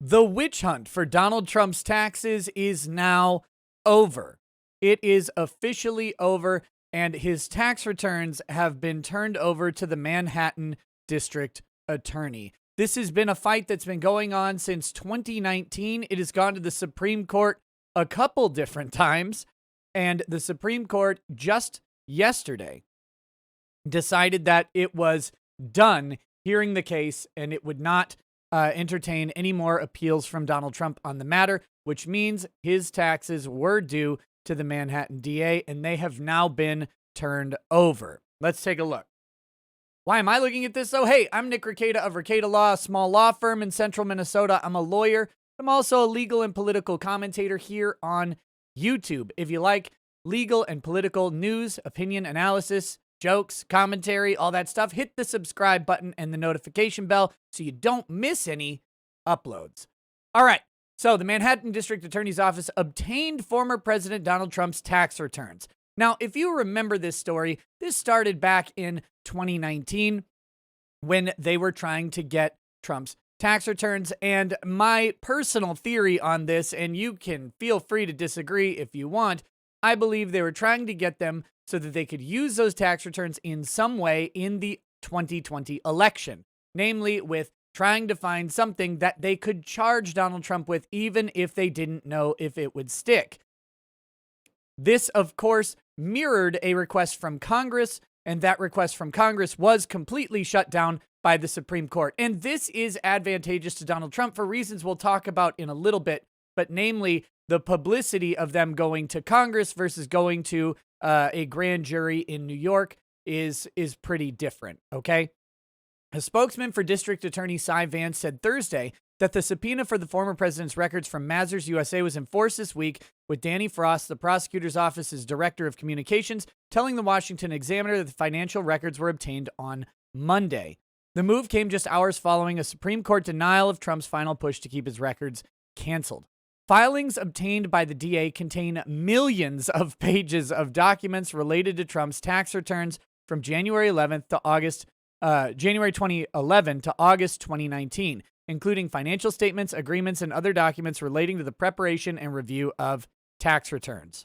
The witch hunt for Donald Trump's taxes is now over. It is officially over, and his tax returns have been turned over to the Manhattan District Attorney. This has been a fight that's been going on since 2019. It has gone to the Supreme Court a couple different times, and the Supreme Court just yesterday decided that it was done hearing the case and it would not entertain any more appeals from Donald Trump on the matter, which means his taxes were due to the Manhattan DA, and they have now been turned over. Let's take a look. Why am I looking at this, though? Hey, I'm Nick Rekieta of Rekieta Law, a small law firm in central Minnesota. I'm a lawyer. I'm also a legal and political commentator here on YouTube. If you like legal and political news, opinion analysis, jokes, commentary, all that stuff, hit the subscribe button and the notification bell so you don't miss any uploads. All right, so the Manhattan District Attorney's Office obtained former President Donald Trump's tax returns. Now, if you remember this story, this started back in 2019 when they were trying to get Trump's tax returns. And my personal theory on this, and you can feel free to disagree if you want, I believe they were trying to get them so that they could use those tax returns in some way in the 2020 election, namely with trying to find something that they could charge Donald Trump with, even if they didn't know if it would stick. This, of course, mirrored a request from Congress, and that request from Congress was completely shut down by the Supreme Court. And this is advantageous to Donald Trump for reasons we'll talk about in a little bit, but namely the publicity of them going to Congress versus going to a grand jury in New York is pretty different, okay? A spokesman for District Attorney Cy Vance said Thursday that the subpoena for the former president's records from Mazars USA was enforced this week, with Danny Frost, the prosecutor's office's director of communications, telling the Washington Examiner that the financial records were obtained on Monday. The move came just hours following a Supreme Court denial of Trump's final push to keep his records canceled. Filings obtained by the DA contain millions of pages of documents related to Trump's tax returns from January 2011 to August 2019, including financial statements, agreements, and other documents relating to the preparation and review of tax returns.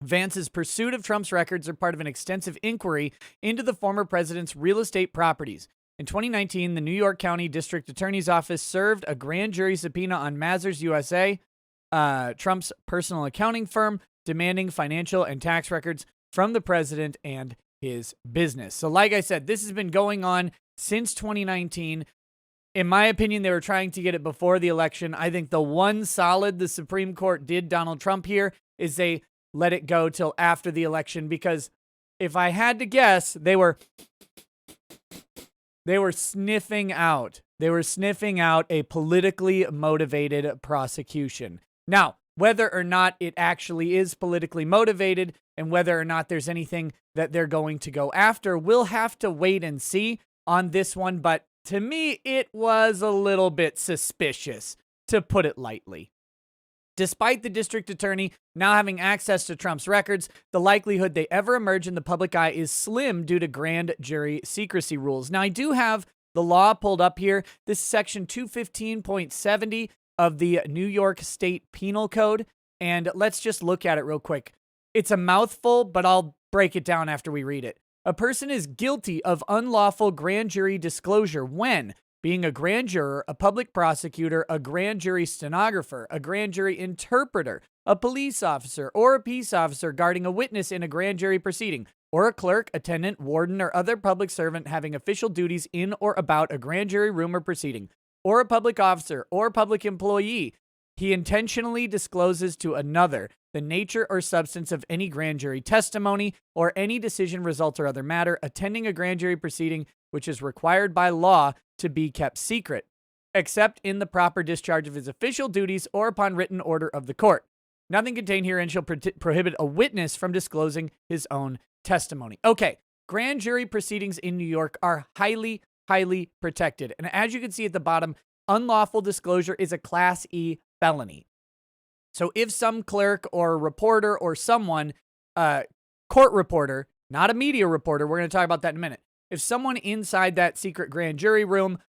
Vance's pursuit of Trump's records are part of an extensive inquiry into the former president's real estate properties. In 2019, the New York County District Attorney's Office served a grand jury subpoena on Mazars USA, Trump's personal accounting firm, demanding financial and tax records from the president and his business. So like I said, this has been going on since 2019. In my opinion, they were trying to get it before the election. I think the one solid the Supreme Court did Donald Trump here is they let it go till after the election, because if I had to guess, they were sniffing out a politically motivated prosecution. Now, whether or not it actually is politically motivated and whether or not there's anything that they're going to go after, we'll have to wait and see on this one. But to me, it was a little bit suspicious, to put it lightly. Despite the district attorney now having access to Trump's records, the likelihood they ever emerge in the public eye is slim due to grand jury secrecy rules. Now, I do have the law pulled up here. This is section 215.70 of the New York State Penal Code, and let's just look at it real quick. It's a mouthful, but I'll break it down after we read it. A person is guilty of unlawful grand jury disclosure when being a grand juror, a public prosecutor, a grand jury stenographer, a grand jury interpreter, a police officer, or a peace officer guarding a witness in a grand jury proceeding, or a clerk, attendant, warden, or other public servant having official duties in or about a grand jury room or proceeding, or a public officer or public employee. He intentionally discloses to another the nature or substance of any grand jury testimony or any decision, result, or other matter attending a grand jury proceeding which is required by law to be kept secret, except in the proper discharge of his official duties or upon written order of the court. Nothing contained herein shall prohibit a witness from disclosing his own testimony. Okay, grand jury proceedings in New York are highly, highly protected. And as you can see at the bottom, unlawful disclosure is a Class E felony. So if some clerk or reporter or someone, court reporter, not a media reporter, we're going to talk about that in a minute. If someone inside that secret grand jury room,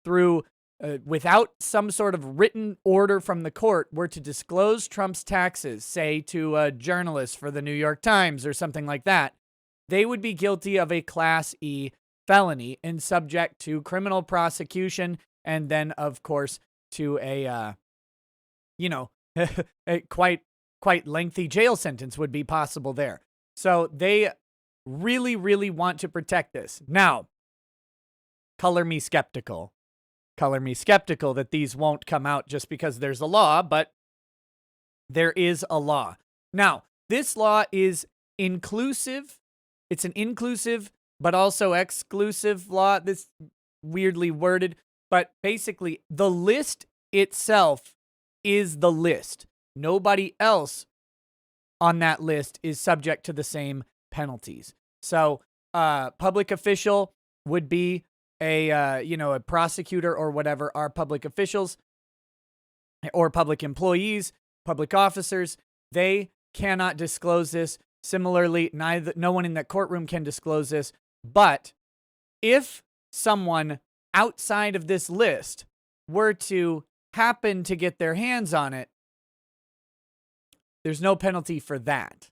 through without some sort of written order from the court, were to disclose Trump's taxes, say to a journalist for the New York Times or something like that, they would be guilty of a Class E felony and subject to criminal prosecution, and then, of course, to a, a quite lengthy jail sentence would be possible there. So they really, really want to protect this. Now, color me skeptical. Color me skeptical that these won't come out just because there's a law, but there is a law. Now, this law is inclusive. It's an inclusive but also exclusive law. This weirdly worded, but basically the list itself is the list. Nobody else on that list is subject to the same penalties. So, public official would be a prosecutor or whatever are public officials or public employees, public officers. They cannot disclose this. Similarly, no one in that courtroom can disclose this. But if someone outside of this list were to happen to get their hands on it, there's no penalty for that.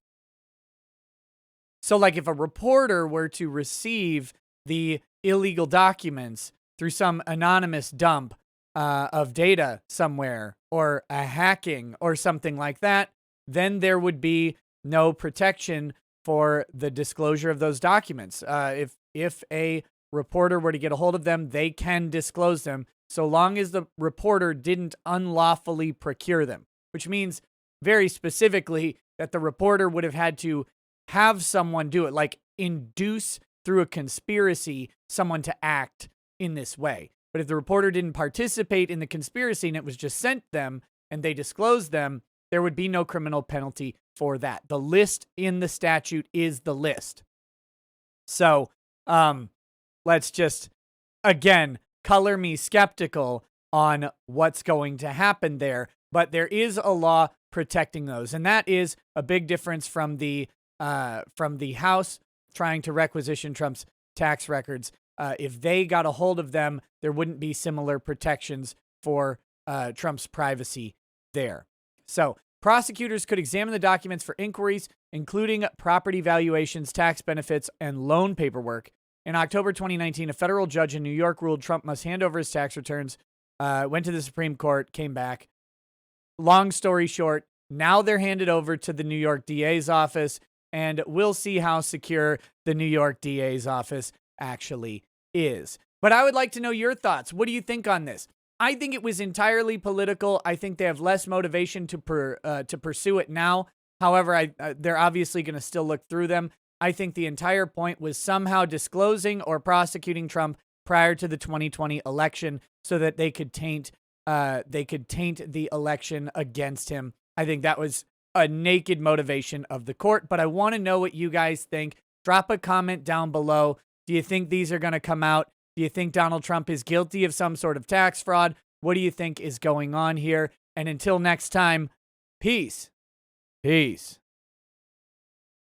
So, like, if a reporter were to receive the illegal documents through some anonymous dump of data somewhere, or a hacking or something like that, then there would be no protection for the disclosure of those documents. If a reporter were to get a hold of them, they can disclose them so long as the reporter didn't unlawfully procure them, which means very specifically that the reporter would have had to have someone do it, like induce through a conspiracy someone to act in this way. But if the reporter didn't participate in the conspiracy and it was just sent them and they disclosed them, there would be no criminal penalty for that. The list in the statute is the list. So, let's just, again, color me skeptical on what's going to happen there. But there is a law protecting those. And that is a big difference from the House trying to requisition Trump's tax records. If they got a hold of them, there wouldn't be similar protections for Trump's privacy there. So prosecutors could examine the documents for inquiries, including property valuations, tax benefits, and loan paperwork. In October 2019, a federal judge in New York ruled Trump must hand over his tax returns, went to the Supreme Court, came back. Long story short, now they're handed over to the New York DA's office, and we'll see how secure the New York DA's office actually is. But I would like to know your thoughts. What do you think on this? I think it was entirely political. I think they have less motivation to pursue it now. However, they're obviously going to still look through them. I think the entire point was somehow disclosing or prosecuting Trump prior to the 2020 election so that they could taint the election against him. I think that was a naked motivation of the court, but I want to know what you guys think. Drop a comment down below. Do you think these are going to come out? Do you think Donald Trump is guilty of some sort of tax fraud? What do you think is going on here? And until next time, peace. Peace.